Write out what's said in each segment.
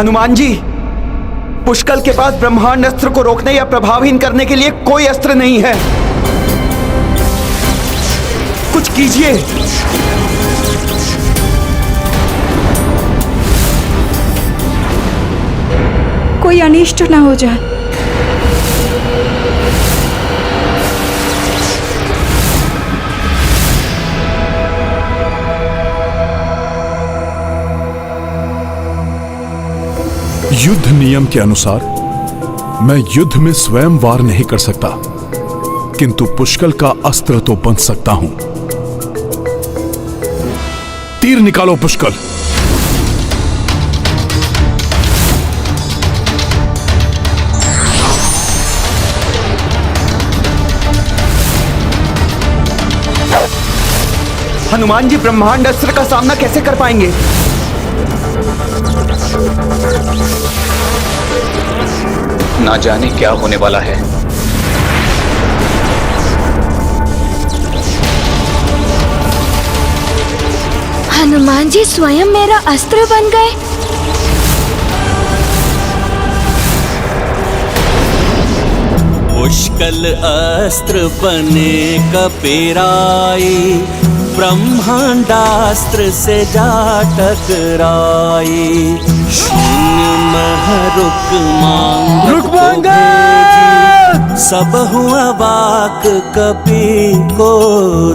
हनुमान जी, पुष्कल के पास ब्रह्मांड अस्त्र को रोकने या प्रभावहीन करने के लिए कोई अस्त्र नहीं है। कुछ कीजिए। कोई अनिष्ट ना हो जाए। युद्ध नियम के अनुसार मैं युद्ध में स्वयं वार नहीं कर सकता, किंतु पुष्कल का अस्त्र तो बन सकता हूं। तीर निकालो पुष्कल। हनुमान जी ब्रह्मांड अस्त्र का सामना कैसे कर पाएंगे? ना जाने क्या होने वाला है। हनुमान जी स्वयं मेरा अस्त्र बन गए। पुष्कल अस्त्र बने कपिराई, ब्रह्मांडास्त्र से जा टकराई। शून्य मह रुक मांगा, सब हुआ वाक कपि को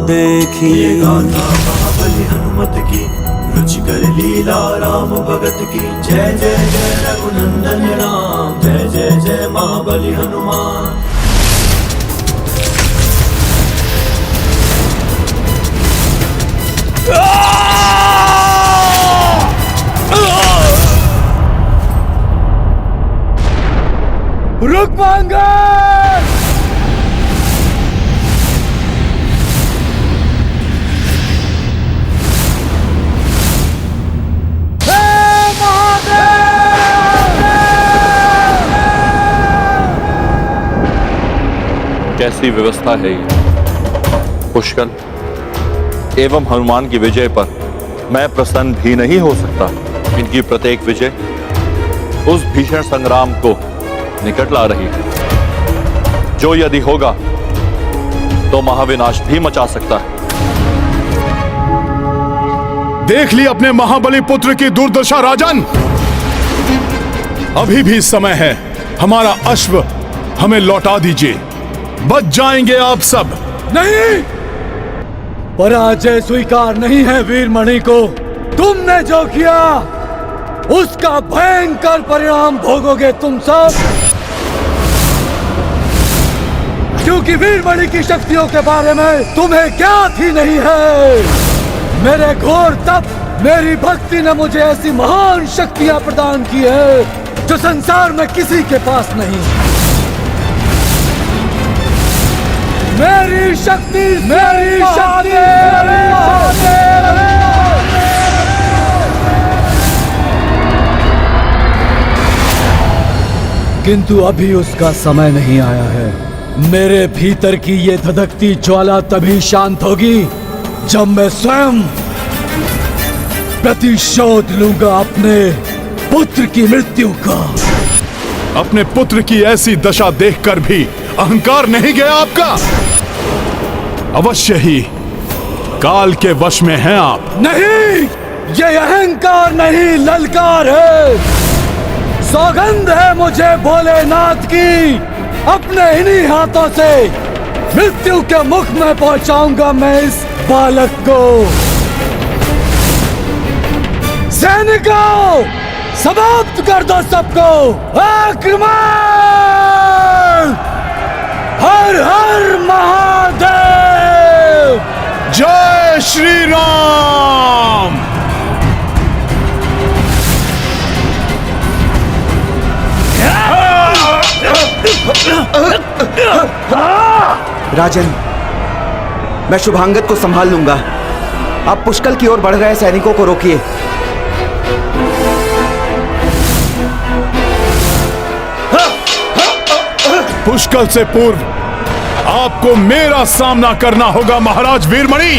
देखी। महाबली हनुमत की रुचिकर लीला राम भगत की। जय जय जय रघुनंदन राम, जय जय जय महाबली हनुमान। रुक मांगा। कैसी व्यवस्था है ये? पुष्कल एवं हनुमान की विजय पर मैं प्रसन्न भी नहीं हो सकता। इनकी प्रत्येक विजय उस भीषण संग्राम को निकट ला रही है, जो यदि होगा तो महाविनाश भी मचा सकता है। देख ली अपने महाबली पुत्र की दुर्दशा राजन। अभी भी समय है, हमारा अश्व हमें लौटा दीजिए, बच जाएंगे आप सब। नहीं, पराजय स्वीकार नहीं है वीरमणि को। तुमने जो किया उसका भयंकर परिणाम भोगोगे तुम सब, क्योंकि वीरमणि की शक्तियों के बारे में तुम्हें ज्ञात ही नहीं है। मेरे घोर तप, मेरी भक्ति ने मुझे ऐसी महान शक्तियां प्रदान की है जो संसार में किसी के पास नहीं। मेरी शक्ति, मेरी शक्ति, किंतु अभी उसका समय नहीं आया है। मेरे भीतर की ये धधकती ज्वाला तभी शांत होगी जब मैं स्वयं प्रतिशोध लूंगा अपने पुत्र की मृत्यु का। अपने पुत्र की ऐसी दशा देखकर भी अहंकार नहीं गया आपका? अवश्य ही काल के वश में हैं आप। नहीं, ये अहंकार नहीं, ललकार है। सौगंध है मुझे भोलेनाथ की, अपने इन्हीं हाथों से मृत्यु के मुख में पहुंचाऊंगा मैं इस बालक को। सैनिकों, समाप्त कर दो सबको। आक्रमण! हर हर महादेव! जय श्री राम। राजन, मैं शुभांगद को संभाल लूंगा। आप पुष्कल की ओर बढ़ रहे सैनिकों को रोकिए। पुष्कल से पूर्व आपको मेरा सामना करना होगा महाराज वीरमणि।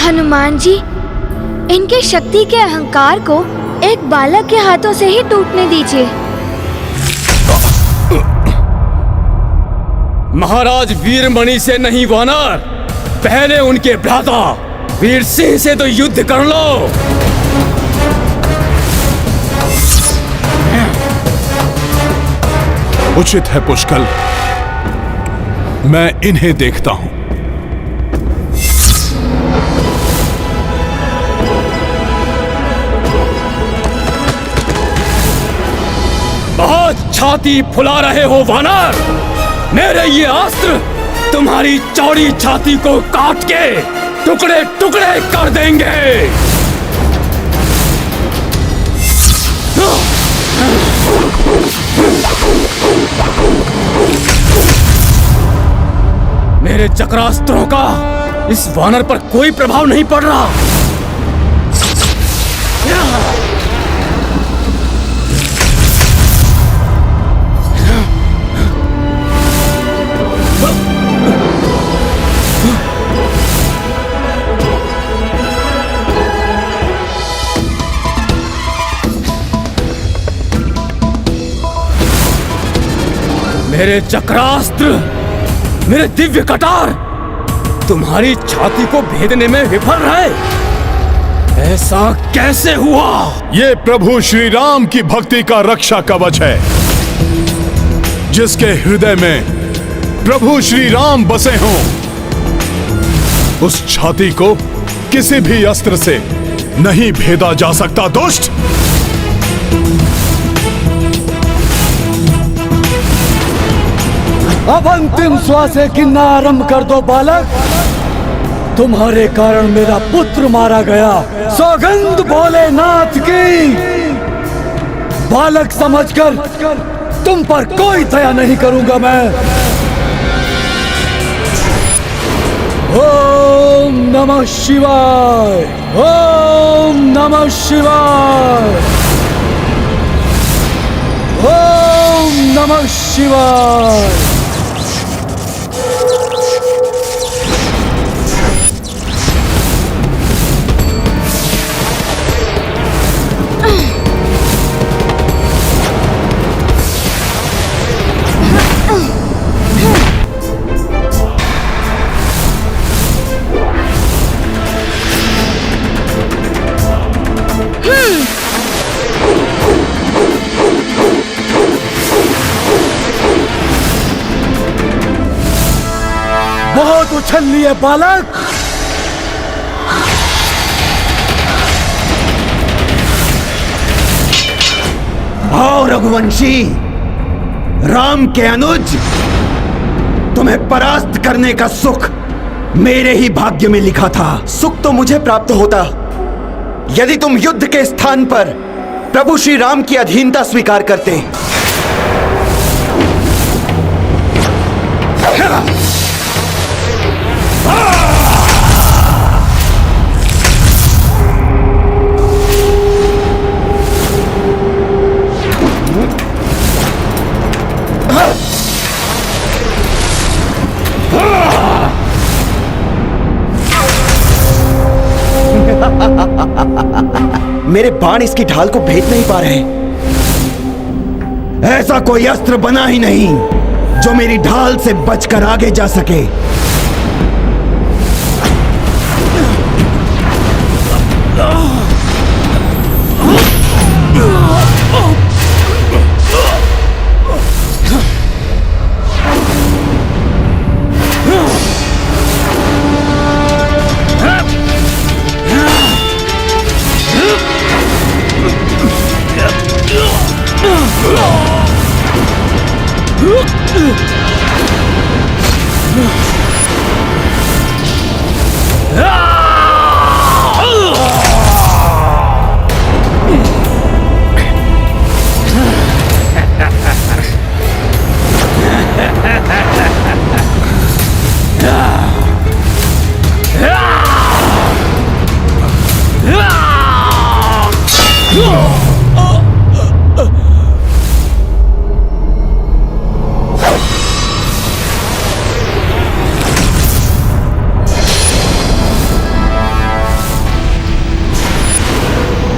हनुमान जी, इनके शक्ति के अहंकार को एक बालक के हाथों से ही टूटने दीजिए। महाराज वीरमणि से नहीं वानर, पहले उनके भ्राता वीर सिंह से तो युद्ध कर लो। उचित है पुष्कल, मैं इन्हें देखता हूं। बहुत छाती फुला रहे हो वानर। मेरे ये अस्त्र तुम्हारी चौड़ी छाती को काट के टुकड़े टुकड़े कर देंगे। मेरे चक्रास्त्रों का इस वानर पर कोई प्रभाव नहीं पड़ रहा। मेरे चक्रास्त्र, मेरे दिव्य कटार तुम्हारी छाती को भेदने में विफल रहे। ऐसा कैसे हुआ? ये प्रभु श्री राम की भक्ति का रक्षा कवच है। जिसके हृदय में प्रभु श्री राम बसे हों, उस छाती को किसी भी अस्त्र से नहीं भेदा जा सकता। दुष्ट! अब अंतिम श्वासें गिनना आरंभ कर दो बालक। तुम्हारे कारण मेरा पुत्र मारा गया। सौगंध भोलेनाथ की, बालक समझकर तुम पर कोई दया नहीं करूंगा मैं। ओम नमः शिवाय, ओम नमः शिवाय, ओम नमः शिवाय। बहुत उछल लिए बालक। आओ रघुवंशी, राम के अनुज, तुम्हें परास्त करने का सुख मेरे ही भाग्य में लिखा था। सुख तो मुझे प्राप्त होता यदि तुम युद्ध के स्थान पर प्रभु श्री राम की अधीनता स्वीकार करते। मेरे बाण इसकी ढाल को भेद नहीं पा रहे। ऐसा कोई अस्त्र बना ही नहीं जो मेरी ढाल से बचकर आगे जा सके।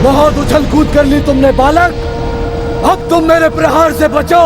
बहुत उछल कूद कर ली तुमने बालक, अब तुम मेरे प्रहार से बचो।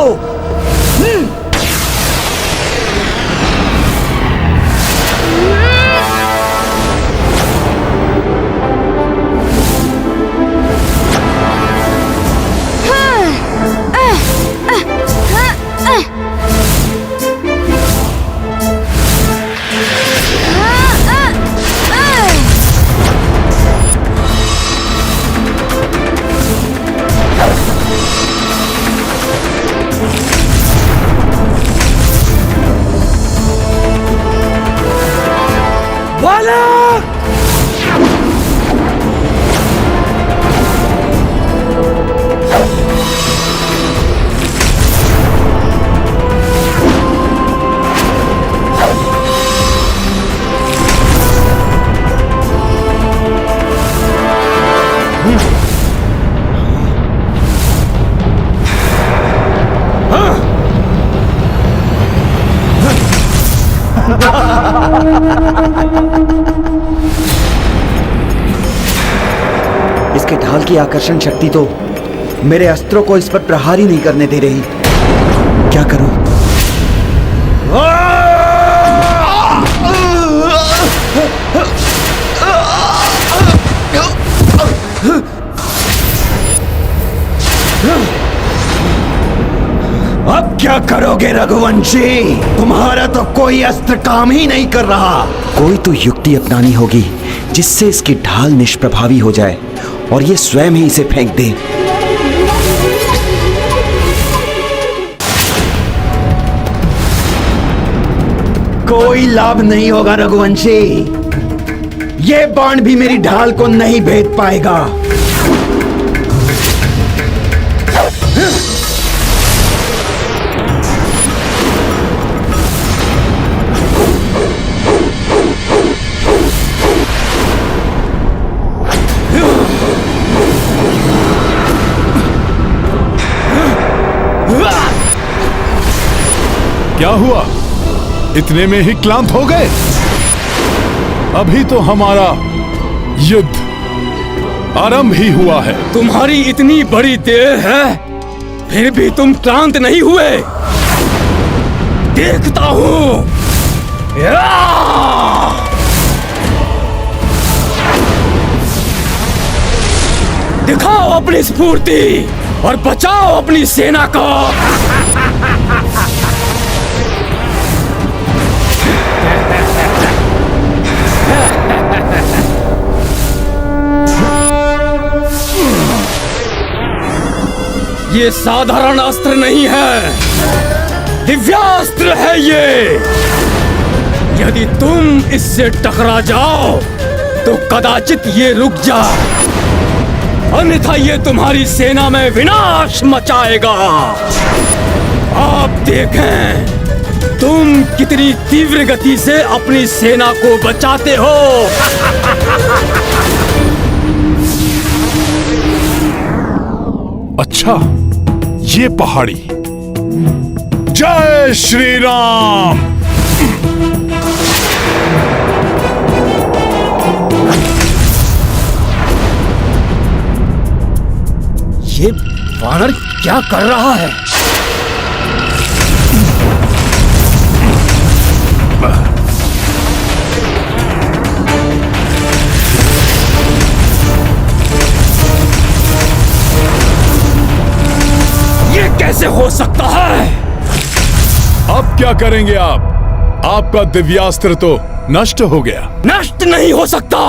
इसके ढाल की आकर्षण शक्ति तो मेरे अस्त्रों को इस पर प्रहार ही नहीं करने दे रही। क्या करूं? अब क्या करोगे रघुवंशी? तुम्हारा तो कोई अस्त्र काम ही नहीं कर रहा। कोई तो युक्ति अपनानी होगी जिससे इसकी ढाल निष्प्रभावी हो जाए और ये स्वयं ही इसे फेंक दे। कोई लाभ नहीं होगा रघुवंशी। ये बाण भी मेरी ढाल को नहीं भेद पाएगा। क्या हुआ? इतने में ही क्लांत हो गए? अभी तो हमारा युद्ध आरंभ ही हुआ है। तुम्हारी इतनी बड़ी देर है, फिर भी तुम क्लांत नहीं हुए। देखता हूं। दिखाओ अपनी स्फूर्ति और बचाओ अपनी सेना को। ये साधारण अस्त्र नहीं है, दिव्यास्त्र है ये। यदि तुम इससे टकरा जाओ तो कदाचित ये रुक जाए, अन्यथा ये तुम्हारी सेना में विनाश मचाएगा। आप देखें तुम कितनी तीव्र गति से अपनी सेना को बचाते हो। अच्छा, ये पहाड़ी। जय श्री राम। ये वानर क्या कर रहा है? ये कैसे हो सकता है? अब क्या करेंगे आप? आपका दिव्यास्त्र तो नष्ट हो गया। नष्ट नहीं हो सकता,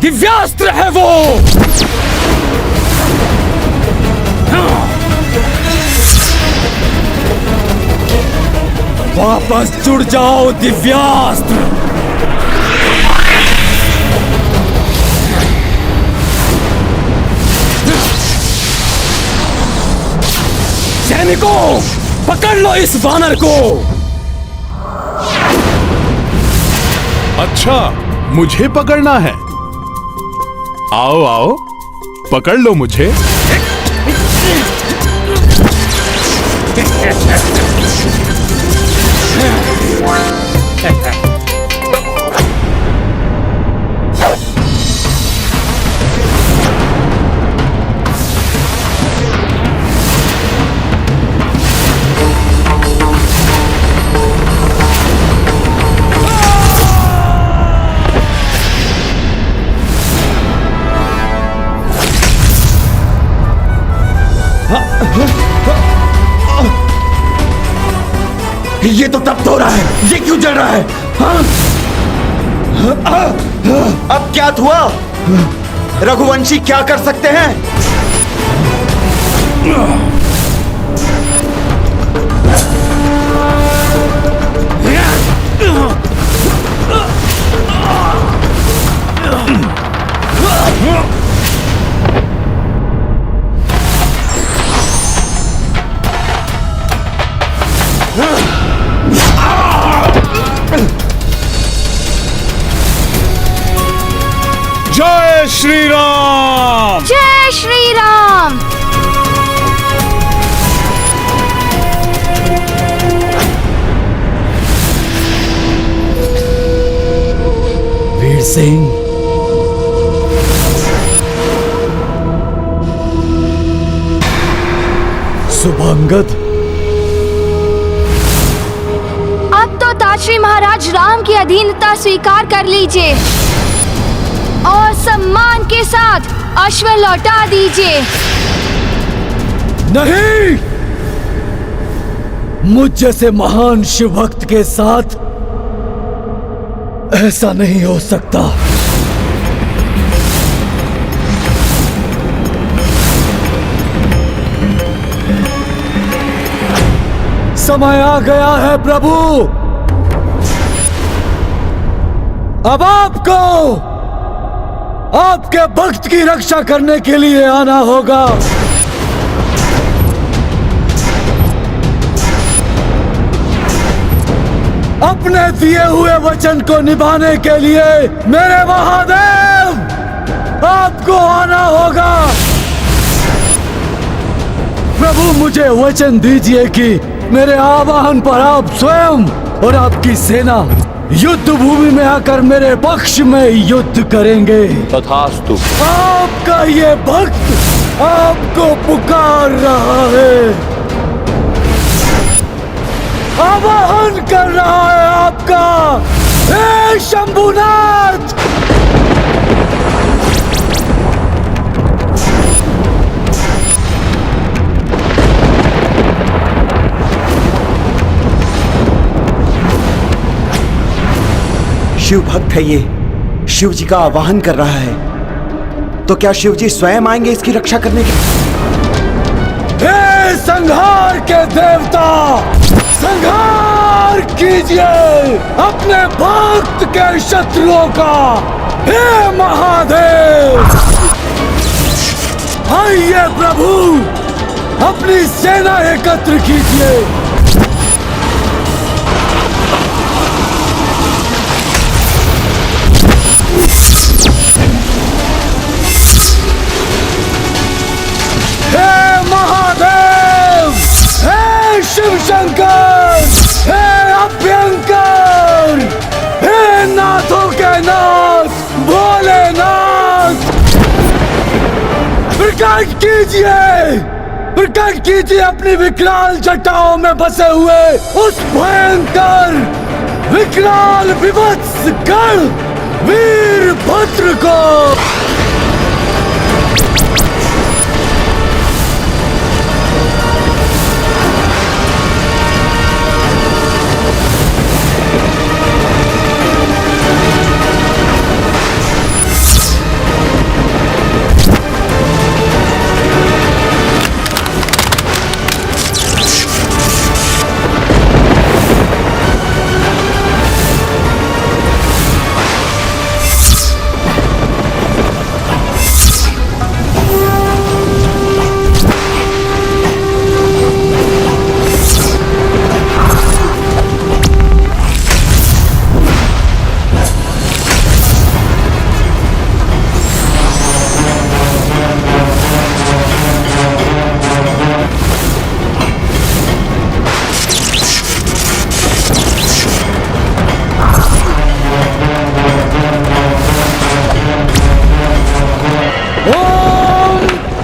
दिव्यास्त्र है वो। वापस जुड़ जाओ दिव्यास्त्र। सैनिकों, पकड़ लो इस वानर को। अच्छा, मुझे पकड़ना है। आओ आओ, पकड़ लो मुझे। ये तो तप हो रहा है, ये क्यों जल रहा है? हाँ? अब क्या हुआ? रघुवंशी क्या कर सकते हैं? जय श्री राम! जय श्री राम! वीर सिंह, सुभंगद, अब तो ताश्री महाराज राम की अधीनता स्वीकार कर लीजिए और सम्मान के साथ अश्व लौटा दीजिए। नहीं, मुझ जैसे महान शिव भक्त के साथ ऐसा नहीं हो सकता। समय आ गया है प्रभु, अब आपको आपके भक्त की रक्षा करने के लिए आना होगा। अपने दिए हुए वचन को निभाने के लिए मेरे महादेव आपको आना होगा। प्रभु, मुझे वचन दीजिए कि मेरे आवाहन पर आप स्वयं और आपकी सेना युद्ध भूमि में आकर मेरे पक्ष में युद्ध करेंगे। तथास्तु। आपका ये भक्त आपको पुकार रहा है, आवाहन कर रहा है आपका। हे शंभुनाथ! शिव भक्त है ये, शिव जी का आवाहन कर रहा है, तो क्या शिव जी स्वयं आएंगे इसकी रक्षा करने के? हे संहार के देवता, संहार कीजिए अपने भक्त के शत्रुओं का। हे महादेव, आइए प्रभु, अपनी सेना एकत्र कीजिए। हे महादेव, हे शिव शंकर, हे अभ्यंकर, हे नाथों के नाथ भोलेनाथ, प्रकट कीजिए अपनी विकराल जटाओं में बसे हुए उस भयंकर विकराल विभत्स गण वीरभद्र को।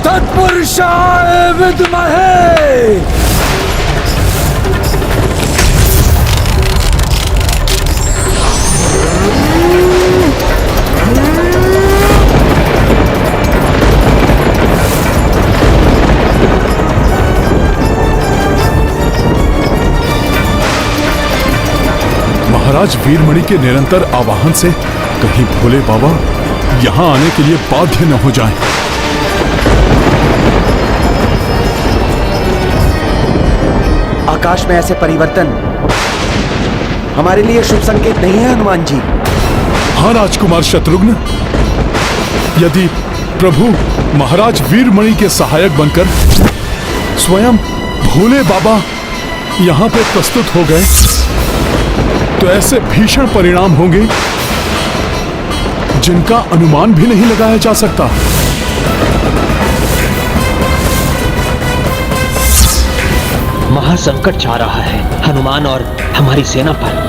तत्पुरुषाय विद्महे महाराज वीरमणि के निरंतर आवाहन से कहीं भोले बाबा यहाँ आने के लिए बाध्य न हो जाएं। आकाश में ऐसे परिवर्तन हमारे लिए शुभ संकेत नहीं है हनुमान जी। हाँ राजकुमार शत्रुघ्न, यदि प्रभु महाराज वीरमणि के सहायक बनकर स्वयं भोले बाबा यहाँ पे प्रस्तुत हो गए तो ऐसे भीषण परिणाम होंगे जिनका अनुमान भी नहीं लगाया जा सकता। महासंकट छा रहा है हनुमान और हमारी सेना पर।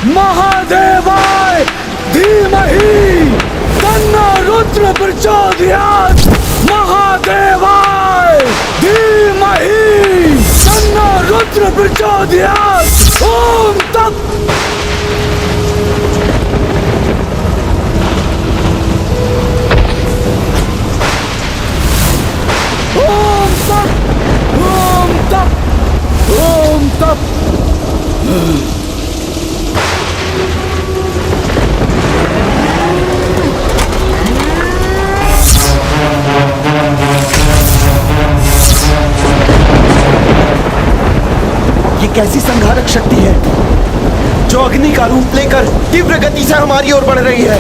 महादेवाय धीमहि तन्नो रुद्र प्रचोदयात्। महादेवाय धीमहि तन्नो रुद्र प्रचोदयात्। ओम तत्। ओम तत्। ओम तत्। ओम तत्। ये कैसी संहारक शक्ति है जो अग्नि का रूप लेकर तीव्र गति से हमारी ओर बढ़ रही है।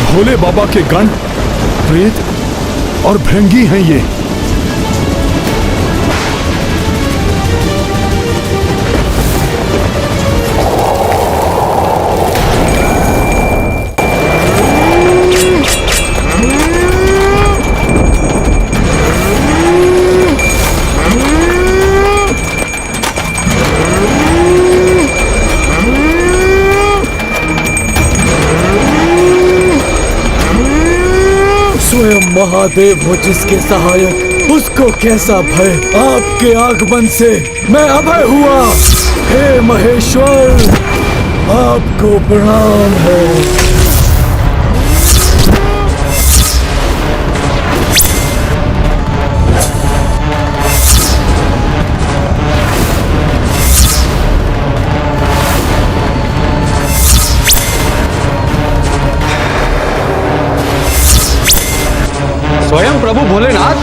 भोले बाबा के गण प्रेत और भृंगी हैं ये। स्वयं महादेव हो जिसके सहायक, उसको कैसा भय। आपके आगमन से मैं अभय हुआ। हे महेश्वर, आपको प्रणाम है। स्वयं प्रभु भोलेनाथ।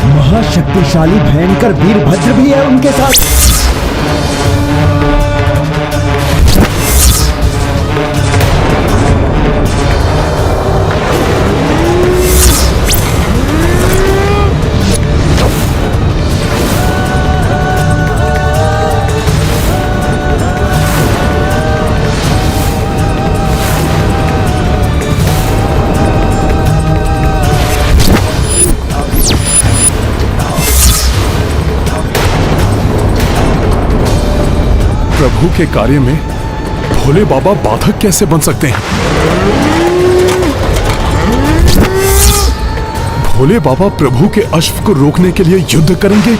महाशक्तिशाली भयंकर वीरभद्र भी है उनके साथ। प्रभु के कार्य में भोले बाबा बाधक कैसे बन सकते हैं? भोले बाबा प्रभु के अश्व को रोकने के लिए युद्ध करेंगे?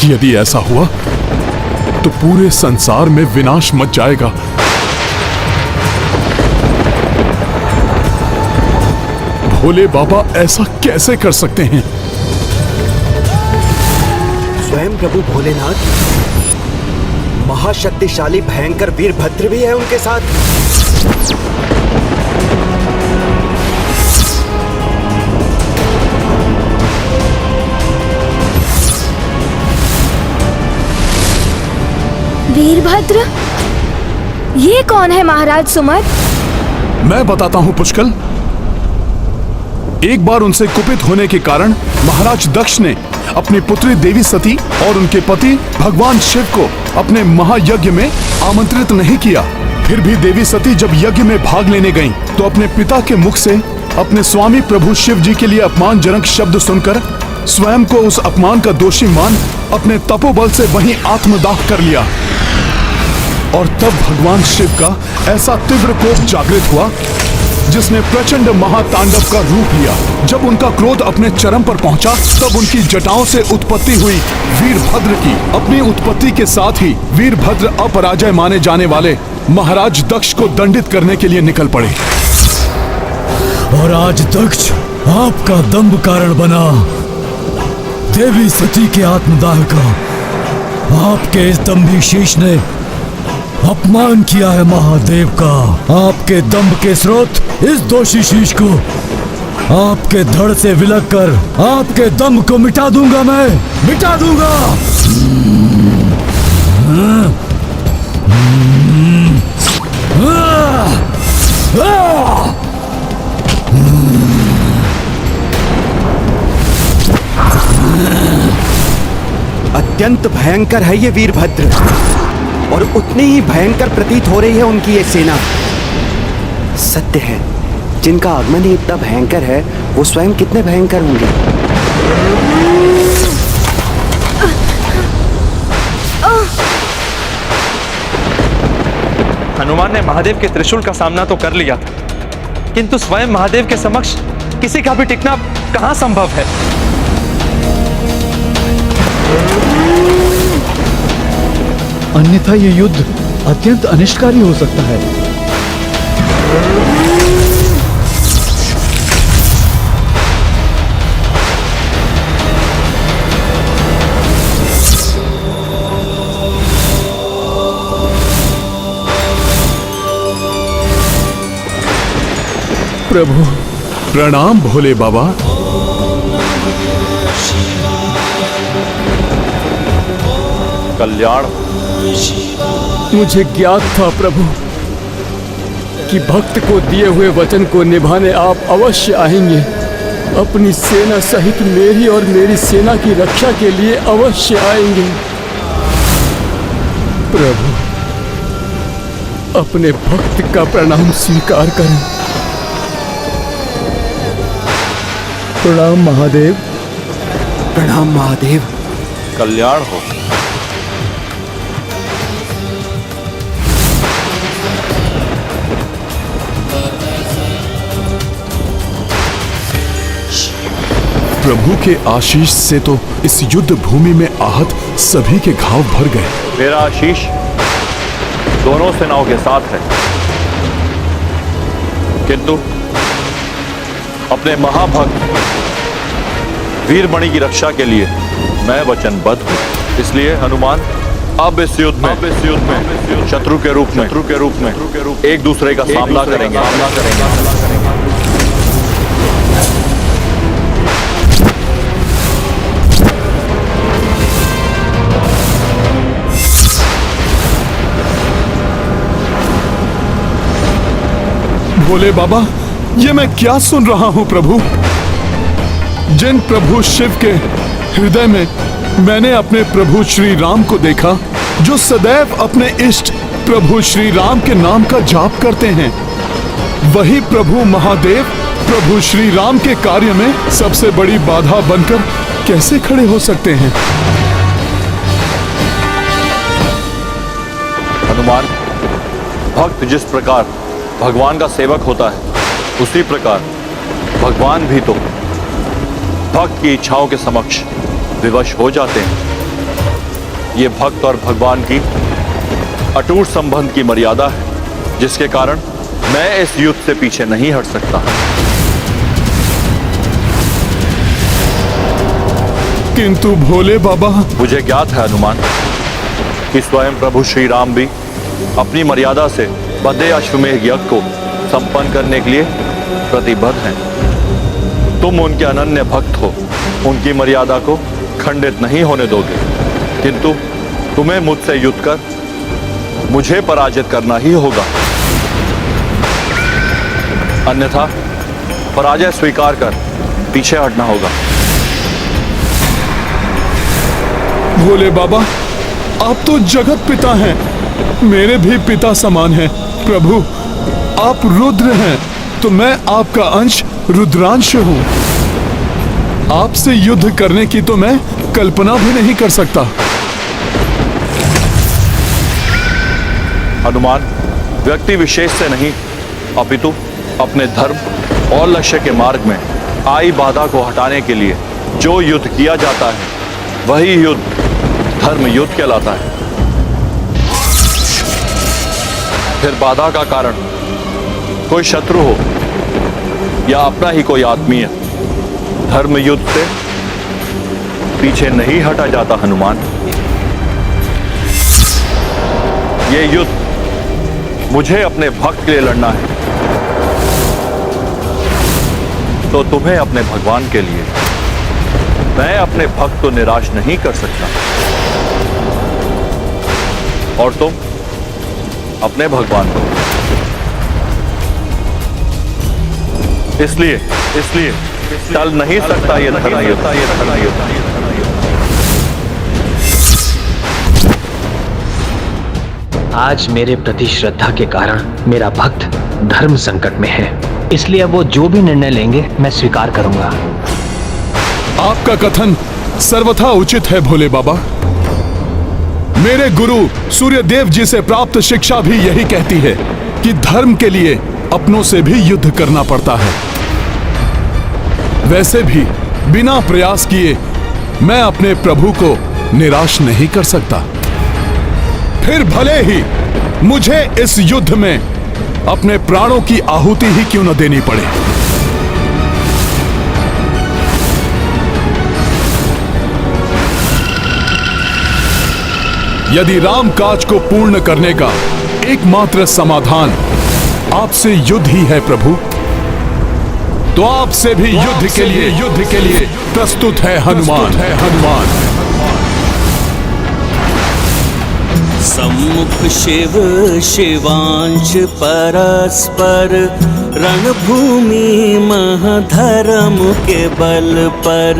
यदि ऐसा हुआ तो पूरे संसार में विनाश मच जाएगा। भोले बाबा ऐसा कैसे कर सकते हैं? स्वयं प्रभु भोलेनाथ, महाशक्तिशाली भयंकर वीरभद्र भी है उनके साथ। वीरभद्र? ये कौन है महाराज सुमत? मैं बताता हूं पुष्कल। एक बार उनसे कुपित होने के कारण महाराज दक्ष ने अपनी पुत्री देवी सती और उनके पति भगवान शिव को अपने महायज्ञ में आमंत्रित नहीं किया। फिर भी देवी सती जब यज्ञ में भाग लेने गईं, तो अपने पिता के मुख से अपने स्वामी प्रभु शिव जी के लिए अपमानजनक शब्द सुनकर स्वयं को उस अपमान का दोषी मान अपने तपोबल से वहीं आत्मदाह कर लिया। और तब भगवान शिव का ऐसा तीव्र कोप जागृत हुआ जिसने प्रचंड महातांडव का रूप लिया। जब उनका क्रोध अपने चरम पर पहुंचा तब उनकी जटाओं से उत्पत्ति हुई वीरभद्र की। अपनी उत्पत्ति के साथ ही वीरभद्र अपराजय माने जाने वाले महाराज दक्ष को दंडित करने के लिए निकल पड़े। और आज दक्ष आपका दंभ कारण बना देवी सती के आत्मदाह का। आपके इस दंभी शीश ने अपमान किया है महादेव का। आपके दंभ के स्रोत इस दोषी शीश को आपके धड़ से विलग कर आपके दंभ को मिटा दूंगा, मैं मिटा दूंगा। अत्यंत भयंकर है ये वीरभद्र और उतनी ही भयंकर प्रतीत हो रही है उनकी ये सेना। सत्य है, जिनका आगमन ही इतना भयंकर है वो स्वयं कितने भयंकर होंगे। हनुमान ने महादेव के त्रिशूल का सामना तो कर लिया था, किंतु स्वयं महादेव के समक्ष किसी का भी टिकना कहां संभव है। अन्यथा ये युद्ध अत्यंत अनिष्टकारी हो सकता है। प्रभु प्रणाम भोले बाबा। कल्याण। मुझे ज्ञात था प्रभु कि भक्त को दिए हुए वचन को निभाने आप अवश्य आएंगे। अपनी सेना सहित मेरी और मेरी सेना की रक्षा के लिए अवश्य आएंगे। प्रभु अपने भक्त का प्रणाम स्वीकार करें। प्रणाम महादेव। प्रणाम महादेव। कल्याण हो। प्रभु के आशीष से तो इस युद्ध भूमि में आहत सभी के घाव भर गए। मेरा आशीष दोनों सेनाओं के साथ है, किंतु अपने महाभक्त वीरमणि की रक्षा के लिए मैं वचनबद्ध हूं। इसलिए हनुमान अब इस युद्ध में शत्रु के रूप में एक दूसरे का सामना करेंगे। भोले बाबा, ये मैं क्या सुन रहा हूं प्रभु? जिन प्रभु शिव के हृदय में मैंने अपने प्रभु श्री राम को देखा, जो सदैव अपने इष्ट प्रभु श्री राम के नाम का जाप करते हैं, वही प्रभु महादेव प्रभु श्री राम के कार्य में सबसे बड़ी बाधा बनकर कैसे खड़े हो सकते हैं? हनुमान, भक्त जिस प्रकार भगवान का सेवक होता है, उसी प्रकार भगवान भी तो भक्त की इच्छाओं के समक्ष विवश हो जाते हैं। ये भक्त और भगवान की अटूट संबंध की मर्यादा है, जिसके कारण मैं इस युद्ध से पीछे नहीं हट सकता। किंतु भोले बाबा, मुझे ज्ञात है हनुमान कि स्वयं प्रभु श्री राम भी अपनी मर्यादा से बद्धे अश्वमेध यज्ञ को संपन्न करने के लिए प्रतिबद्ध हैं। तुम उनके अनन्य भक्त हो, उनकी मर्यादा को खंडित नहीं होने दोगे, किंतु तुम्हें मुझसे युद्ध कर मुझे पराजित करना ही होगा। अन्यथा पराजय स्वीकार कर पीछे हटना होगा। भोले बाबा, आप तो जगत पिता हैं, मेरे भी पिता समान हैं। प्रभु, आप रुद्र हैं, तो मैं आपका अंश रुद्रांश हूं। आपसे युद्ध करने की तो मैं कल्पना भी नहीं कर सकता। हनुमान व्यक्ति विशेष से नहीं, अपितु अपने धर्म और लक्ष्य के मार्ग में आई बाधा को हटाने के लिए जो युद्ध किया जाता है वही युद्ध धर्म युद्ध कहलाता है। फिर बाधा का कारण कोई शत्रु हो या अपना ही कोई आत्मीय, धर्म युद्ध से पीछे नहीं हटा जाता हनुमान। ये युद्ध मुझे अपने भक्त के लिए लड़ना है, तो तुम्हें अपने भगवान के लिए। मैं अपने भक्त को निराश नहीं कर सकता, और तुम अपने भगवान को। इसलिए टल नहीं सकता ये धर्म युद्ध। आज मेरे प्रति श्रद्धा के कारण मेरा भक्त धर्म संकट में है, इसलिए वो जो भी निर्णय लेंगे मैं स्वीकार करूंगा। आपका कथन सर्वथा उचित है भोले बाबा। मेरे गुरु सूर्यदेव जी से प्राप्त शिक्षा भी यही कहती है कि धर्म के लिए अपनों से भी युद्ध करना पड़ता है। वैसे भी बिना प्रयास किए मैं अपने प्रभु को निराश नहीं कर सकता। फिर भले ही मुझे इस युद्ध में अपने प्राणों की आहुति ही क्यों न देनी पड़े। यदि राम काज को पूर्ण करने का एकमात्र समाधान आपसे युद्ध ही है प्रभु, तो आपसे भी युद्ध के लिए प्रस्तुत है हनुमान। सम्मुख शिव शिवांश परस्पर, रणभूमि महधर्म के बल पर।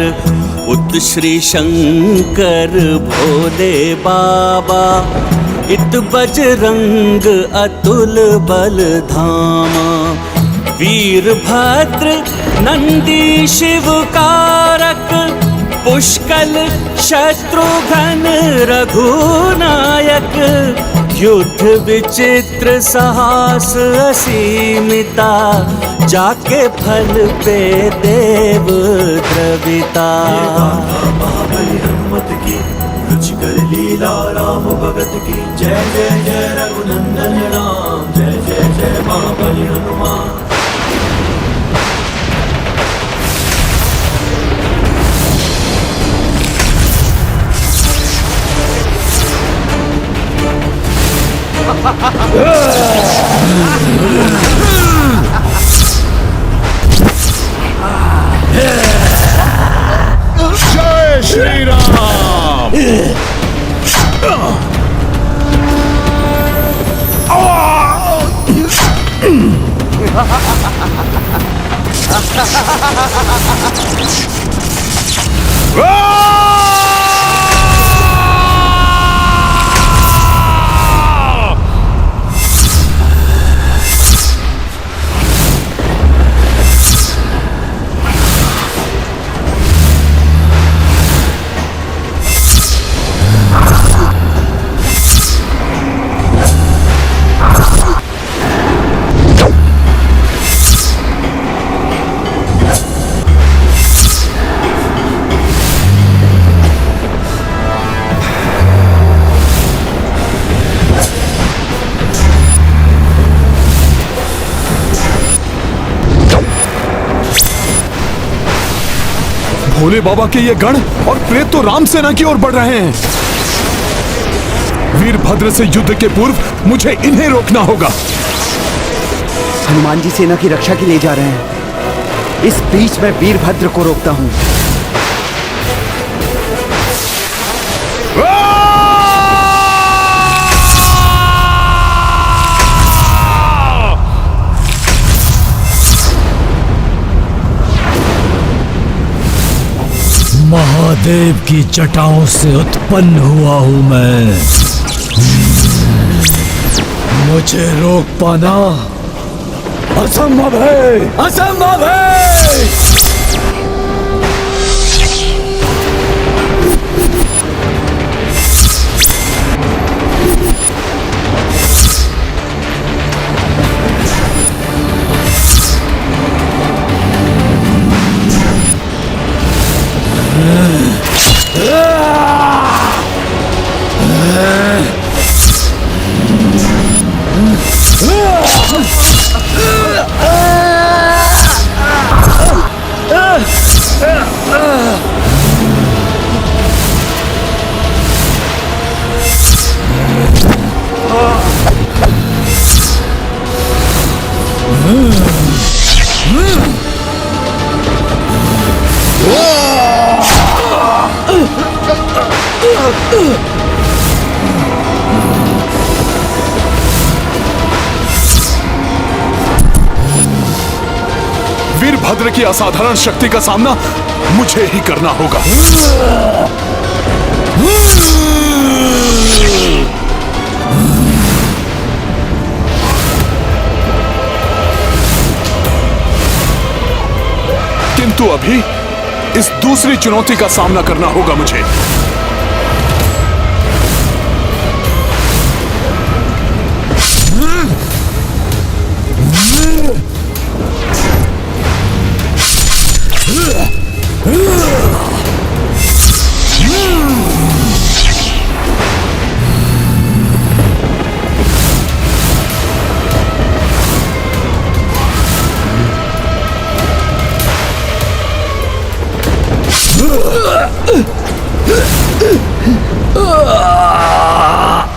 उत श्री शंकर भोले बाबा, इत बजरंग अतुल बल धामा। वीरभद्र नंदी शिव कारक, पुष्कल शत्रुघ्न रघुनायक। युद्ध विचित्र साहस असीमिता, जाके फल पे देव द्रविता। महाबली हनुमत की रुचिकर लीला राम भगत की। जय जय जय रघुनंदन राम, जय जय जय महाबली हनुमान। जय श्री राम। भोले बाबा के ये गण और प्रेत तो राम सेना की ओर बढ़ रहे हैं। वीरभद्र से युद्ध के पूर्व मुझे इन्हें रोकना होगा। हनुमान जी सेना की रक्षा के लिए जा रहे हैं। इस बीच मैं वीरभद्र को रोकता हूं। महादेव की जटाओं से उत्पन्न हुआ हूं मैं। मुझे रोक पाना असंभव है, असंभव है। वीरभद्र की असाधारण शक्ति का सामना मुझे ही करना होगा। किंतु अभी इस दूसरी चुनौती का सामना करना होगा मुझे।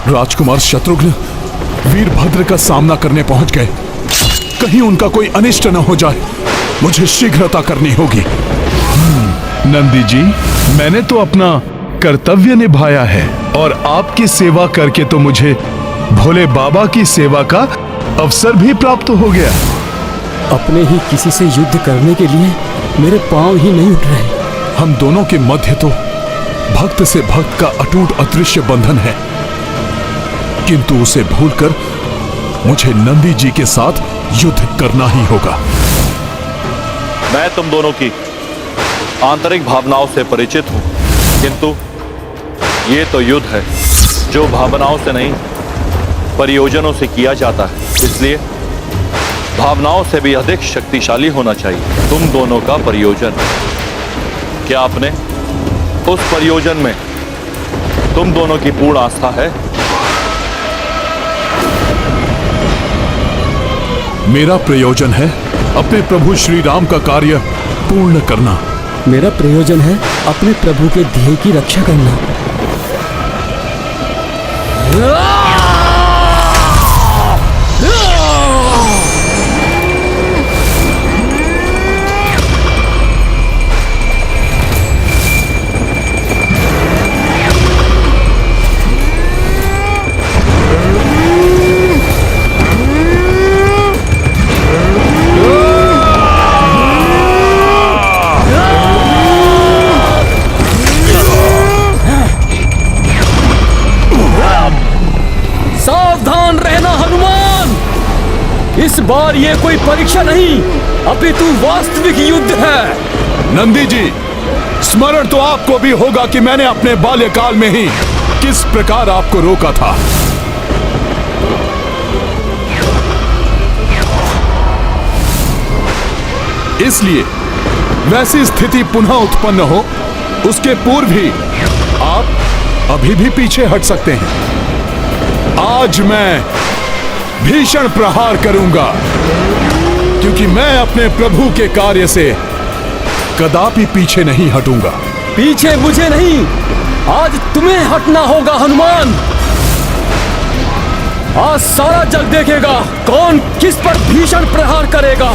राजकुमार शत्रुघ्न वीरभद्र का सामना करने पहुंच गए। कहीं उनका कोई अनिष्ट न हो जाए, मुझे शीघ्रता करनी होगी। नंदी जी, मैंने तो अपना कर्तव्य निभाया है और आपकी सेवा करके तो मुझे भोले बाबा की सेवा का अवसर भी प्राप्त हो गया। अपने ही किसी से युद्ध करने के लिए मेरे पांव ही नहीं उठ रहे। हम दोनों के मध्य तो भक्त से भक्त का अटूट अदृश्य बंधन है, किंतु उसे भूलकर मुझे नंदी जी के साथ युद्ध करना ही होगा। मैं तुम दोनों की आंतरिक भावनाओं से परिचित हूं, किंतु ये तो युद्ध है जो भावनाओं से नहीं प्रयोजनों से किया जाता है, इसलिए भावनाओं से भी अधिक शक्तिशाली होना चाहिए। तुम दोनों का प्रयोजन, क्या आपने उस प्रयोजन में तुम दोनों की पूर्ण आस्था है? मेरा प्रयोजन है अपने प्रभु श्री राम का कार्य पूर्ण करना। मेरा प्रयोजन है अपने प्रभु के ध्येय की रक्षा करना। इस बार ये कोई परीक्षा नहीं, अपितु वास्तविक युद्ध है। नंदी जी, स्मरण तो आपको भी होगा कि मैंने अपने बाल्यकाल में ही किस प्रकार आपको रोका था। इसलिए वैसी स्थिति पुनः उत्पन्न हो, उसके पूर्व ही आप अभी भी पीछे हट सकते हैं। आज मैं भीषण प्रहार करूंगा, क्योंकि मैं अपने प्रभु के कार्य से कदापि पीछे नहीं हटूंगा। पीछे मुझे नहीं, आज तुम्हें हटना होगा हनुमान। आज सारा जग देखेगा कौन किस पर भीषण प्रहार करेगा।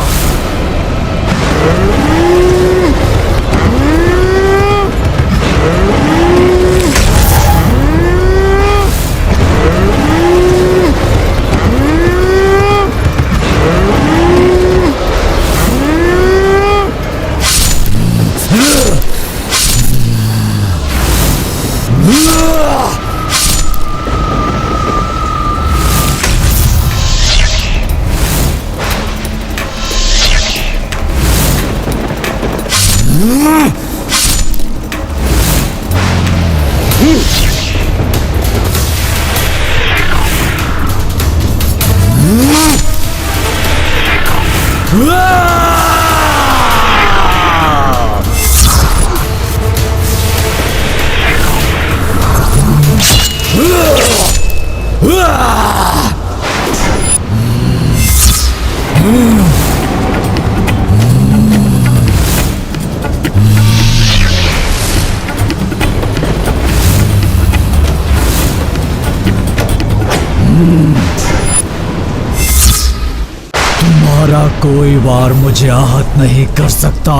तुम्हारा कोई वार मुझे आहत नहीं कर सकता।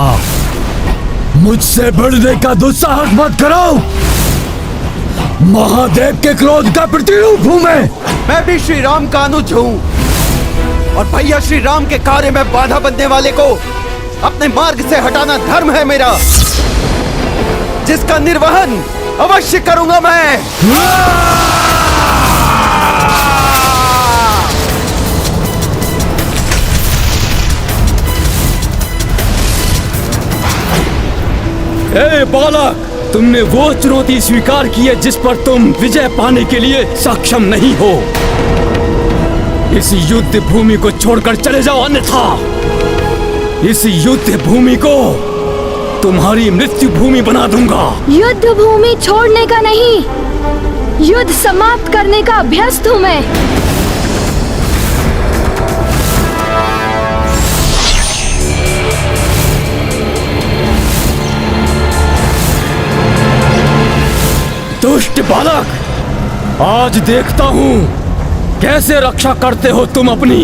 मुझसे बढ़ने का दुस्साहस मत करो। महादेव के क्रोध का प्रतीक हूं मैं भी श्री राम का अनुज हूँ और भैया श्री राम के कार्य में बाधा बनने वाले को अपने मार्ग से हटाना धर्म है मेरा, जिसका निर्वहन अवश्य करूंगा मैं। ए बालक, तुमने वो चुनौती स्वीकार की है जिस पर तुम विजय पाने के लिए सक्षम नहीं हो। इस युद्ध भूमि को छोड़कर चले जाओ, अन्यथा इस युद्ध भूमि को तुम्हारी मृत्यु भूमि बना दूंगा। युद्ध भूमि छोड़ने का नहीं, युद्ध समाप्त करने का अभ्यस्त हूँ मैं। दुष्ट बालक, आज देखता हूं कैसे रक्षा करते हो तुम अपनी।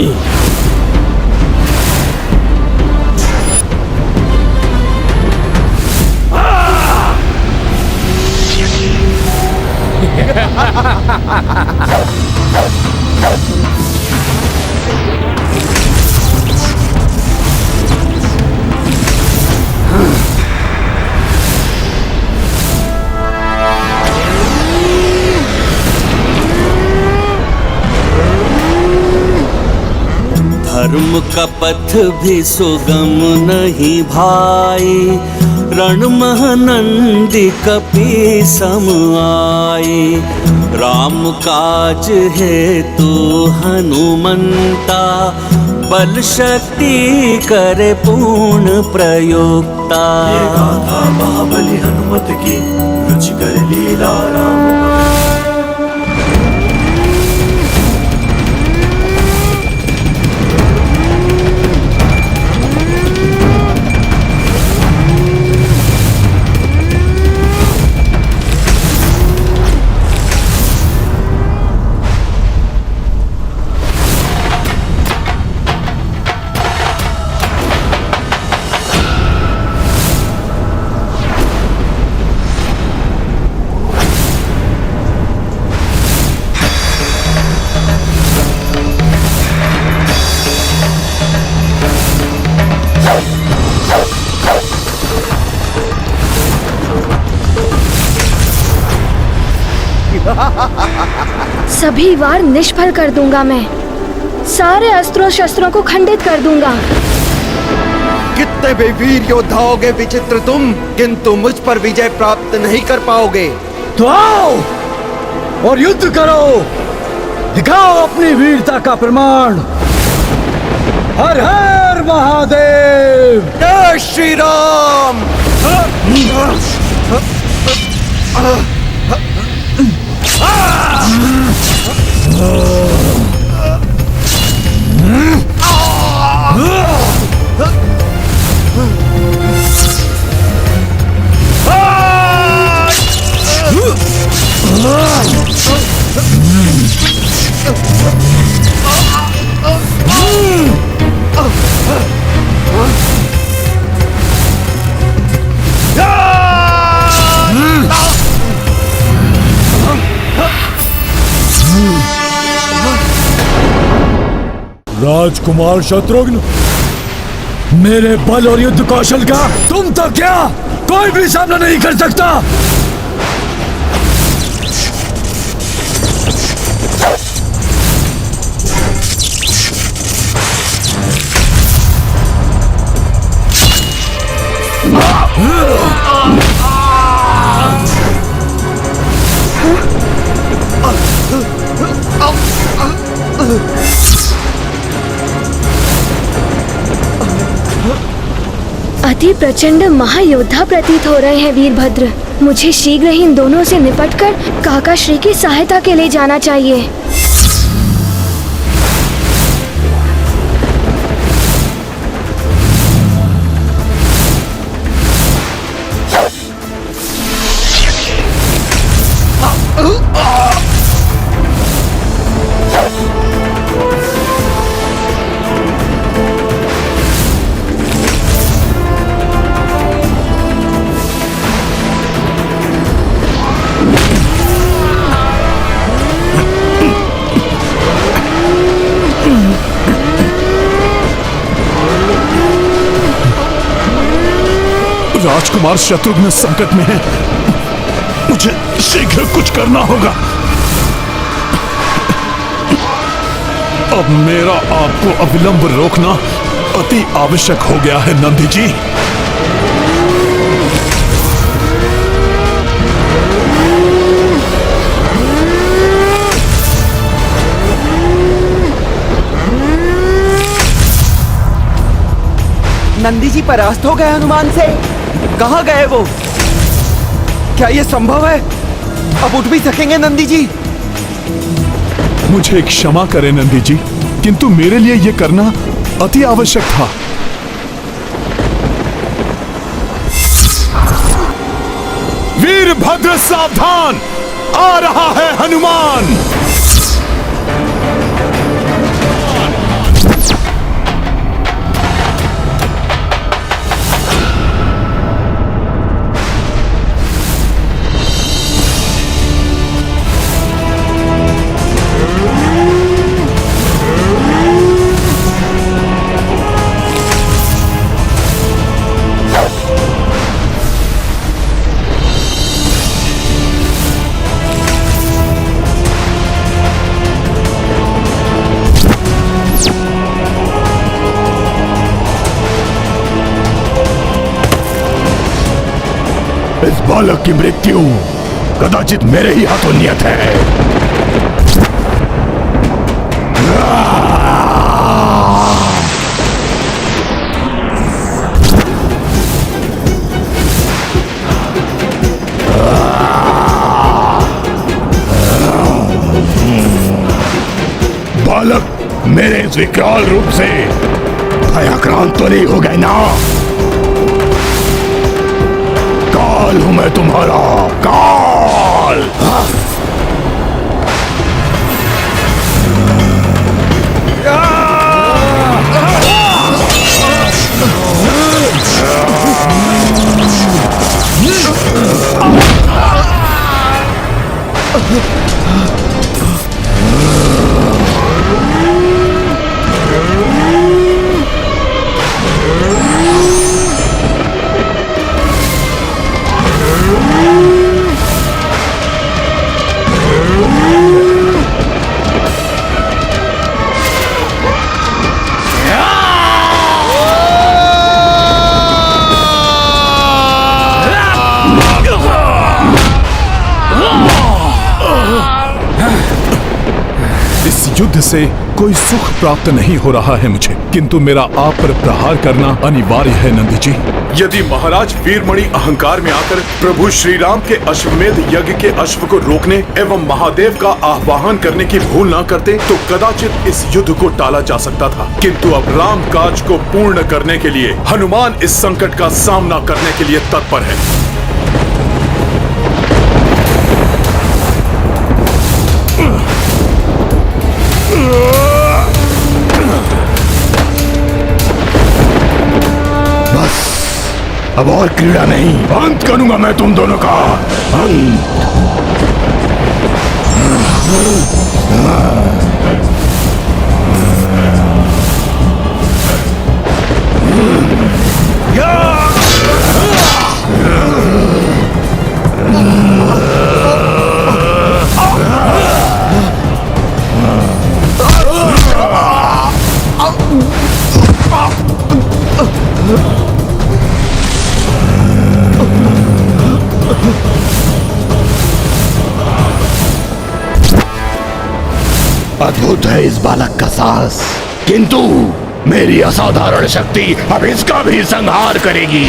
धर्म का पथ भी सुगम नहीं भाई, रण महानंदी कपि सम आए। राम काज है तू हनुमंता, बल शक्ति करे पूर्ण प्रयोक्ता। ये गाथा महाबली हनुमत की, रुचिकर लीला राम। सभी वार निष्फल कर दूंगा मैं, सारे अस्त्रों शस्त्रों को खंडित कर दूंगा। कितने भी वीर योद्धा होगे विचित्र तुम, किंतु मुझ पर विजय प्राप्त नहीं कर पाओगे। तो आओ और युद्ध करो, दिखाओ अपनी वीरता का प्रमाण। हर हर महादेव, जय श्री राम। राजकुमार शत्रुघ्न, मेरे बल और युद्ध कौशल का तुम तो क्या कोई भी सामना नहीं कर सकता। अति प्रचंड महायोद्धा प्रतीत हो रहे हैं वीरभद्र। मुझे शीघ्र ही इन दोनों से निपटकर काका श्री की सहायता के लिए जाना चाहिए। राजकुमार शत्रुघ्न संकट में है। मुझे शीघ्र कुछ करना होगा। अब मेरा आपको अविलंब रोकना अति आवश्यक हो गया है नंदी जी। नंदी जी परास्त हो गए हनुमान से। कहाँ गए वो? क्या ये संभव है? अब उठ भी सकेंगे नंदी जी? मुझे क्षमा करें नंदी जी, किंतु मेरे लिए यह करना अति आवश्यक था। वीरभद्र सावधान, आ रहा है हनुमान। इस बालक की मृत्यु कदाचित मेरे ही हाथों नियत है। बालक मेरे इस विकराल रूप से भयाक्रांत तो नहीं हो गए ना? काल हूं मैं तुम्हारा, काल। युद्ध से कोई सुख प्राप्त नहीं हो रहा है मुझे, किंतु मेरा आप पर प्रहार करना अनिवार्य है नंदी जी। यदि महाराज वीरमणि अहंकार में आकर प्रभु श्री राम के अश्वमेध यज्ञ के अश्व को रोकने एवं महादेव का आह्वान करने की भूल न करते तो कदाचित इस युद्ध को टाला जा सकता था। किंतु अब राम काज को पूर्ण करने के लिए हनुमान इस संकट का सामना करने के लिए तत्पर है। बस अब और क्रीड़ा नहीं, अंत करूंगा मैं तुम दोनों का, अंत। अद्भुत है इस बालक का साहस, किंतु मेरी असाधारण शक्ति अब इसका भी संहार करेगी।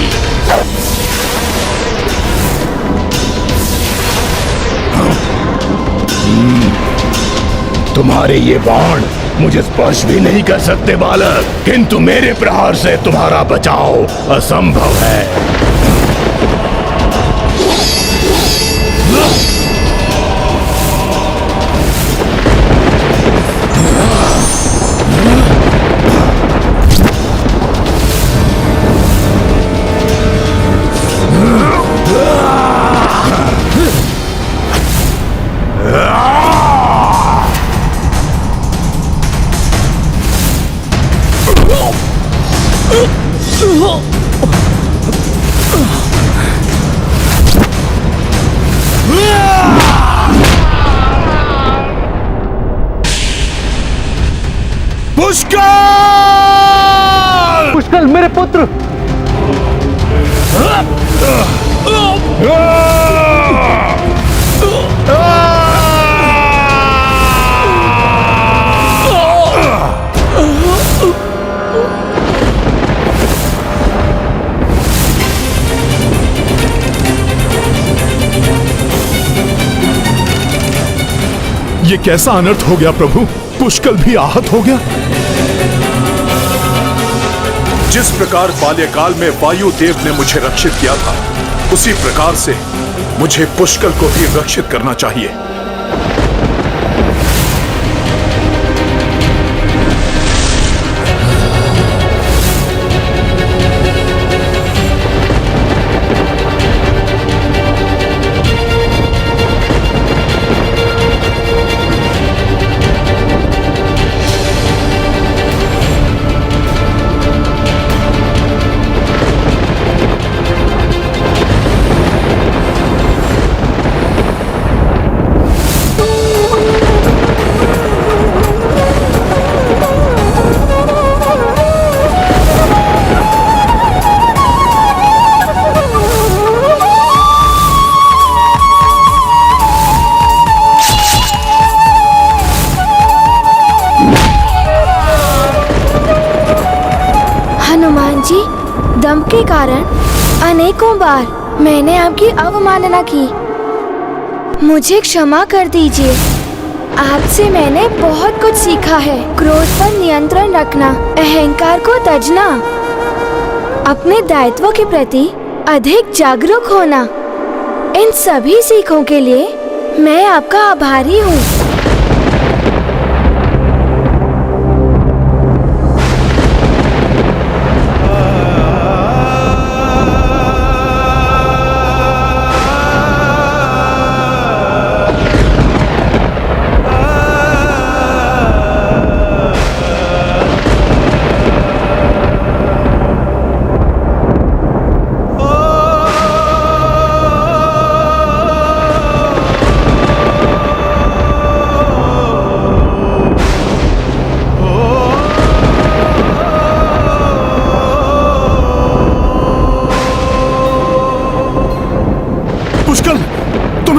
तुम्हारे ये बाण मुझे स्पर्श भी नहीं कर सकते बालक, किंतु मेरे प्रहार से तुम्हारा बचाव असंभव है। पुष्कर! पुष्कर मेरे पुत्र! ये कैसा अनर्थ हो गया प्रभु? पुष्कर भी आहत हो गया। जिस प्रकार बाल्यकाल में वायु देव ने मुझे रक्षित किया था, उसी प्रकार से मुझे पुष्कर को भी रक्षित करना चाहिए। दम के कारण अनेकों बार मैंने आपकी अवमानना की। मुझे क्षमा कर दीजिए। आपसे मैंने बहुत कुछ सीखा है। क्रोध पर नियंत्रण रखना, अहंकार को तजना, अपने दायित्वों के प्रति अधिक जागरूक होना। इन सभी सीखों के लिए मैं आपका आभारी हूँ।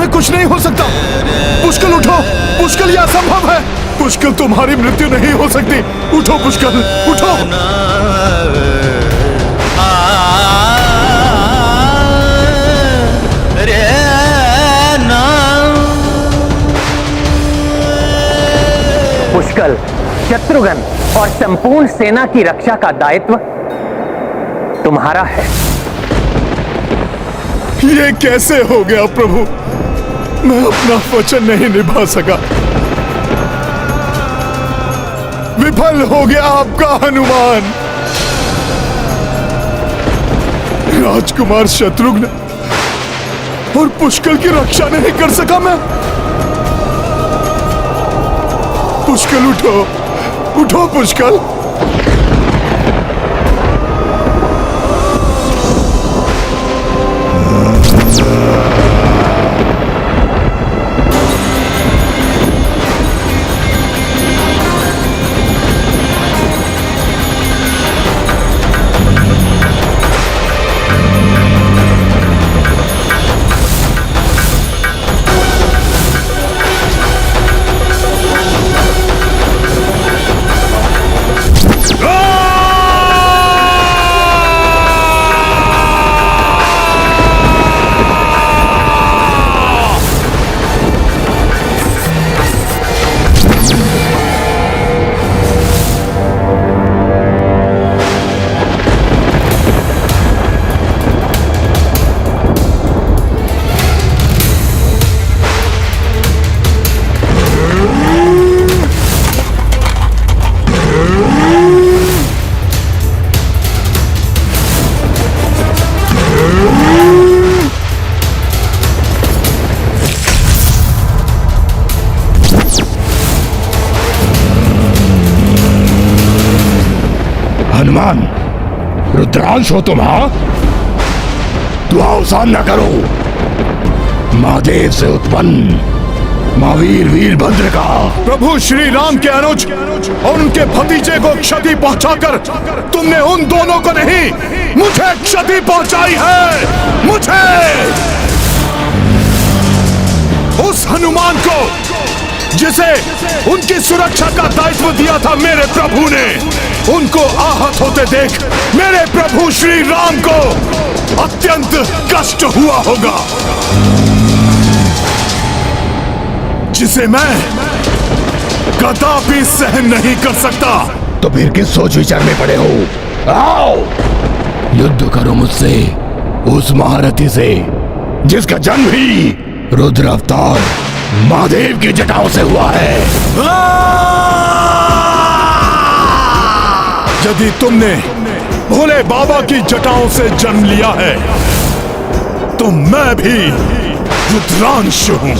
कुछ नहीं हो सकता। पुष्कर उठो, पुष्कर यह असंभव है। पुष्कर तुम्हारी मृत्यु नहीं हो सकती। उठो पुष्कर, उठो। पुष्कर, शत्रुघ्न और संपूर्ण सेना की रक्षा का दायित्व तुम्हारा है। ये कैसे हो गया प्रभु? मैं अपना वचन नहीं निभा सका। विफल हो गया आपका हनुमान। राजकुमार शत्रुघ्न और पुष्कर की रक्षा नहीं कर सका मैं। पुष्कर उठो, उठो पुष्कर। हनुमान, रुद्रांश हो तुम? हाँ, तू अवसान न करो। महादेव से उत्पन्न महावीर वीरभद्र का प्रभु श्री राम के अनुज और उनके भतीजे को क्षति पहुंचाकर तुमने उन दोनों को नहीं, मुझे क्षति पहुंचाई है। मुझे, उस हनुमान को जिसे उनकी सुरक्षा का दायित्व दिया था मेरे प्रभु ने, उनको आहत होते देख मेरे प्रभु श्री राम को अत्यंत कष्ट हुआ होगा, जिसे मैं कदापि सहन नहीं कर सकता। तो फिर किस सोच विचार में पड़े हो? आओ युद्ध करो मुझसे, उस महारथी से जिसका जन्म ही रुद्र अवतार महादेव की जटाओं से हुआ है। यदि तुमने भोले बाबा की जटाओं से जन्म लिया है तो मैं भी रुद्रांश हूं।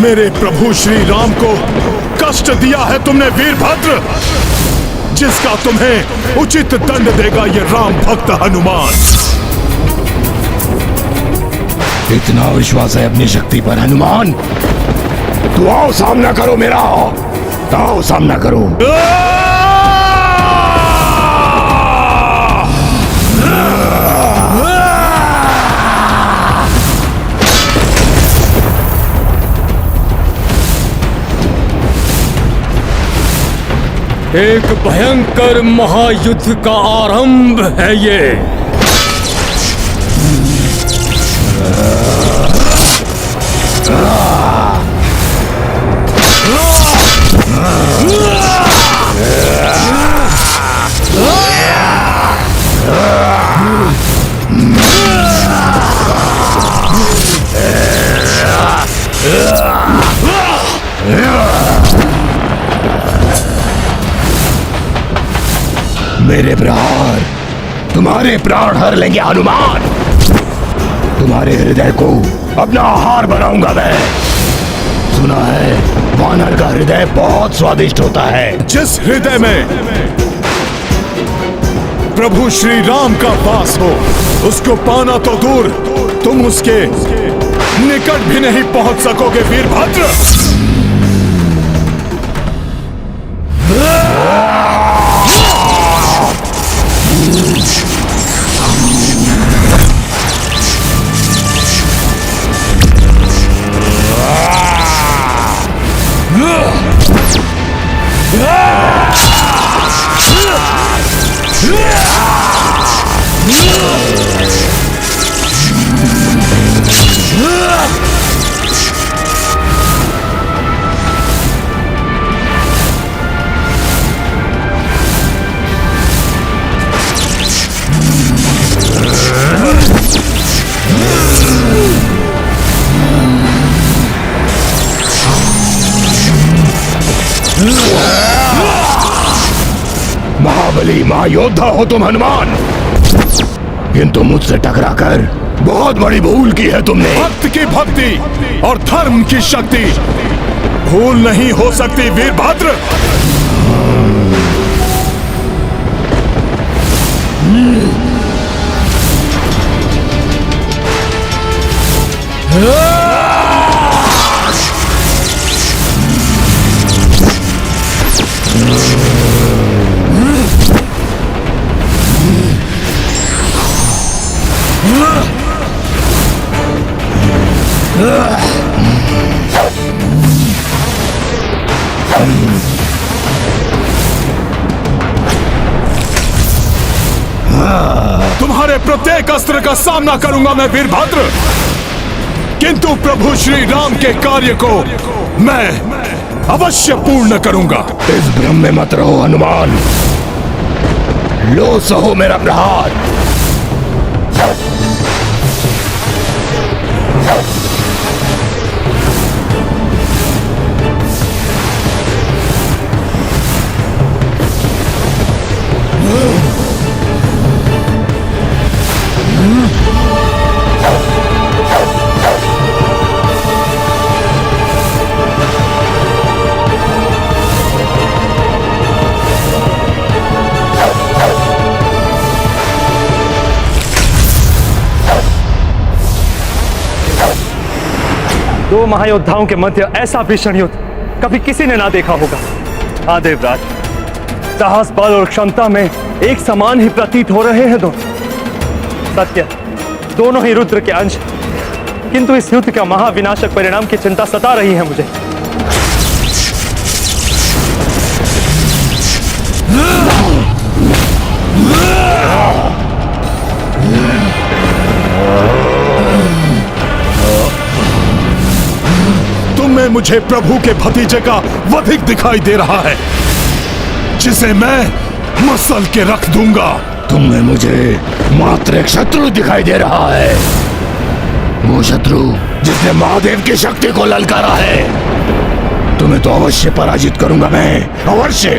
मेरे प्रभु श्री राम को कष्ट दिया है तुमने वीरभद्र, जिसका तुम्हें उचित दंड देगा ये राम भक्त हनुमान। इतना विश्वास है अपनी शक्ति पर हनुमान? तो आओ सामना करो मेरा, आओ सामना करो। एक भयंकर महायुद्ध का आरंभ है ये। मेरे प्रहार तुम्हारे प्राण हर लेंगे हनुमान। तुम्हारे हृदय को अपना आहार बनाऊंगा मैं। सुना है वानर का हृदय बहुत स्वादिष्ट होता है। जिस हृदय में प्रभु श्री राम का वास हो उसको पाना तो दूर, तुम उसके निकट भी नहीं पहुंच सकोगे वीरभद्र। महाबली महायोद्धा हो तुम हनुमान, किंतु मुझसे टकराकर बहुत बड़ी भूल की है तुमने। भक्त की भक्ति और धर्म की शक्ति भूल नहीं हो सकती वीरभद्र। तुम्हारे प्रत्येक अस्त्र का सामना करूंगा मैं वीरभद्र, किंतु प्रभु श्री राम के कार्य को मैं अवश्य पूर्ण करूंगा। इस भ्रम में मत रहो हनुमान, लो सहो मेरा प्रहार। दो महायोद्धाओं के मध्य ऐसा भीषण युद्ध कभी किसी ने ना देखा होगा। हाँ देवराज, साहस, बल और क्षमता में एक समान ही प्रतीत हो रहे हैं दोनों। सत्य, दोनों ही रुद्र के अंश, किंतु इस युद्ध का महाविनाशक परिणाम की चिंता सता रही है मुझे। तुम्हें मुझे प्रभु के भतीजे का वधिक दिखाई दे रहा है, जिसे मैं मसल के रख दूंगा। तुम्हें मुझे मात्र एक शत्रु दिखाई दे रहा है, वो शत्रु जिसने महादेव की शक्ति को ललकारा है। तुम्हें तो अवश्य पराजित करूंगा मैं, अवश्य।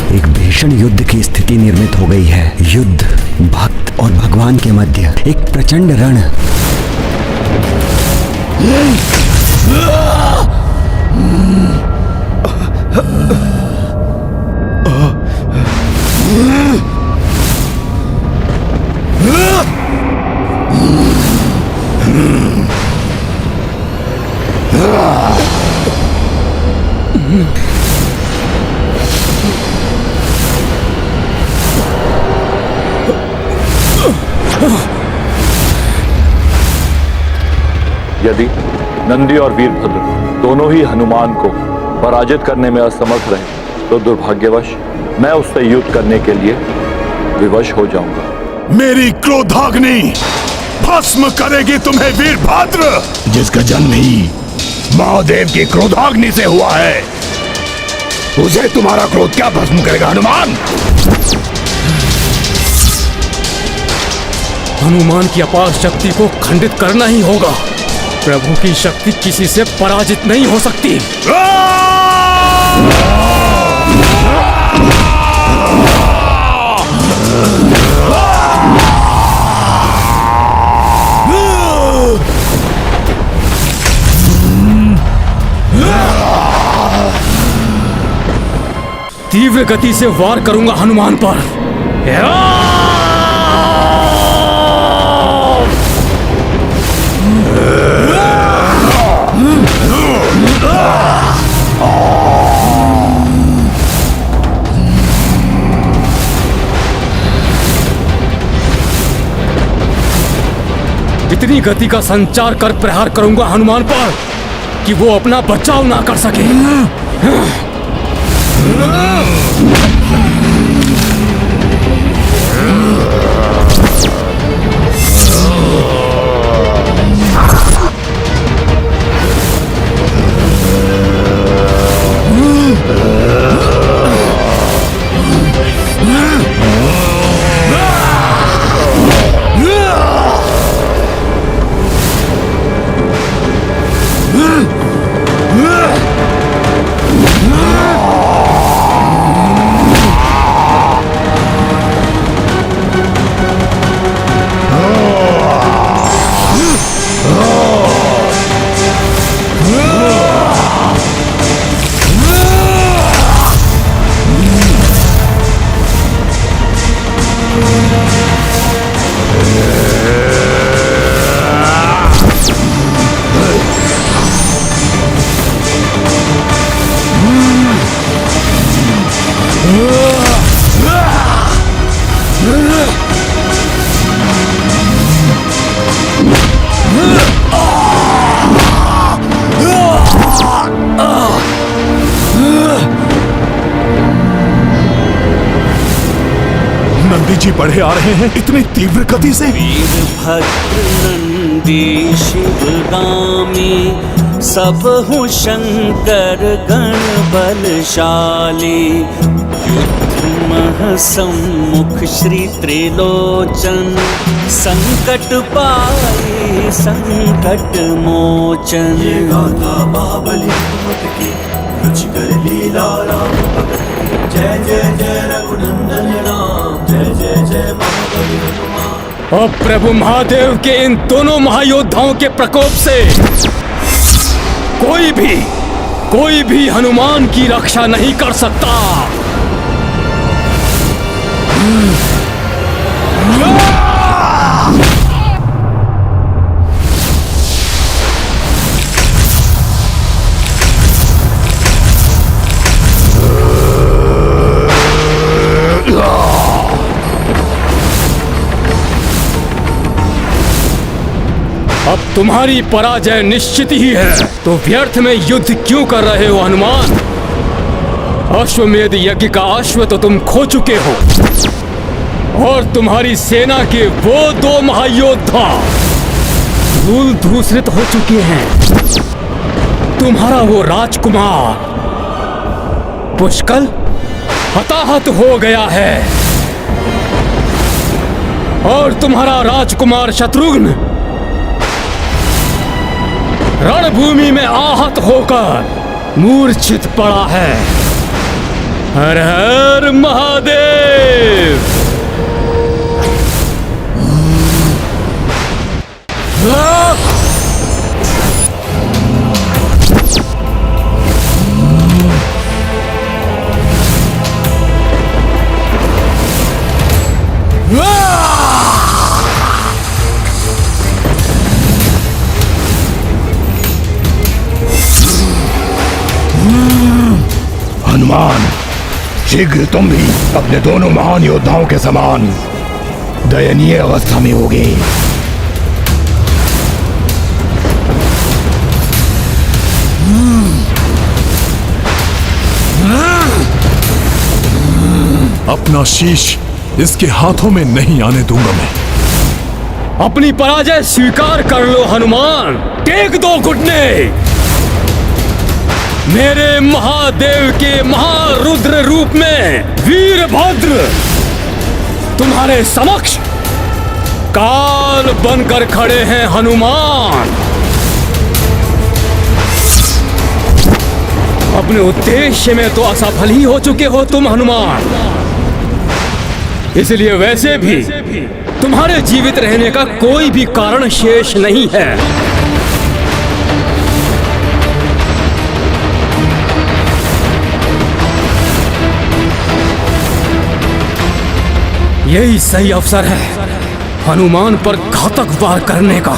एक भीषण युद्ध की स्थिति निर्मित हो गई है। युद्ध, भक्त और भगवान के मध्य एक प्रचंड रण। यदि नंदी और वीरभद्र दोनों ही हनुमान को पराजित करने में असमर्थ रहे तो दुर्भाग्यवश मैं उससे युद्ध करने के लिए विवश हो जाऊंगा। मेरी क्रोधाग्नि भस्म करेगी तुम्हें वीरभद्र, जिसका जन्म ही महादेव की क्रोधाग्नि से हुआ है, उसे तुम्हारा क्रोध क्या भस्म करेगा हनुमान? हनुमान की अपार शक्ति को खंडित करना ही होगा। प्रभु की शक्ति किसी से पराजित नहीं हो सकती। तीव्र गति से वार करूंगा हनुमान पर। इतनी गति का संचार कर प्रहार करूंगा हनुमान पर कि वो अपना बचाव ना कर सके। नंदी जी बढ़े आ रहे हैं इतनी तीव्र गति से। वीरभद्र नंदी शिवगामी, सबहु शंकर गण बलशाली। युद्ध मह सम्मुख श्री त्रिलोचन, संकट पाए संकट मोचन। ये गाथा महाबली हनुमत की, रुचिकर लीला राम भगत की। जय जय जय रघुनंदन राम। जय जय जय महाबली हनुमान। और प्रभु महादेव के इन दोनों महायोद्धाओं के प्रकोप से कोई भी हनुमान की रक्षा नहीं कर सकता। अब तुम्हारी पराजय निश्चित ही है, तो व्यर्थ में युद्ध क्यों कर रहे हो हनुमान? अश्वमेध यज्ञ का अश्व तो तुम खो चुके हो, और तुम्हारी सेना के वो 2 महायोद्धा धूल धूसरित हो चुके हैं। तुम्हारा वो राजकुमार पुष्कल हताहत हो गया है, और तुम्हारा राजकुमार शत्रुघ्न रणभूमि में आहत होकर मूर्छित पड़ा है। हर हर महादेव। हनुमान, शीघ्र तुम भी अपने दोनों महान योद्धाओं के समान दयनीय अवस्था में होगे। अपना शीश इसके हाथों में नहीं आने दूंगा मैं। अपनी पराजय स्वीकार कर लो हनुमान, टेक दो घुटने। मेरे महादेव के महारुद्र रूप में वीरभद्र तुम्हारे समक्ष काल बनकर खड़े हैं हनुमान। अपने उद्देश्य में तो असफल ही हो चुके हो तुम हनुमान, इसलिए वैसे भी तुम्हारे जीवित रहने का कोई भी कारण शेष नहीं है। यही सही अवसर है हनुमान पर घातक वार करने का।